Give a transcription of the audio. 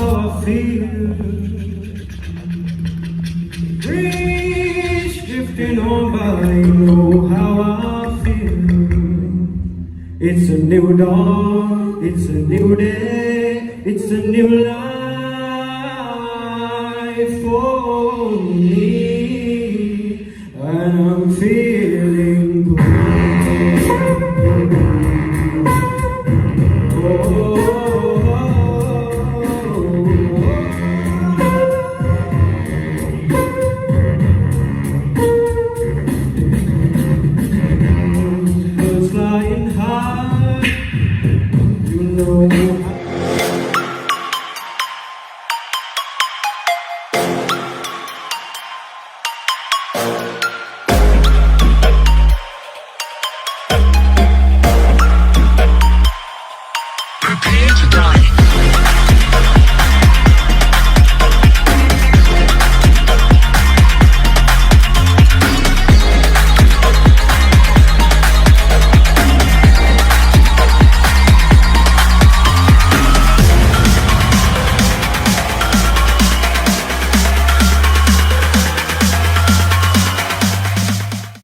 how I feel. Breeze drifting on by, know how I feel. It's a new dawn, it's a new day, it's a new life for me. And I'm feeling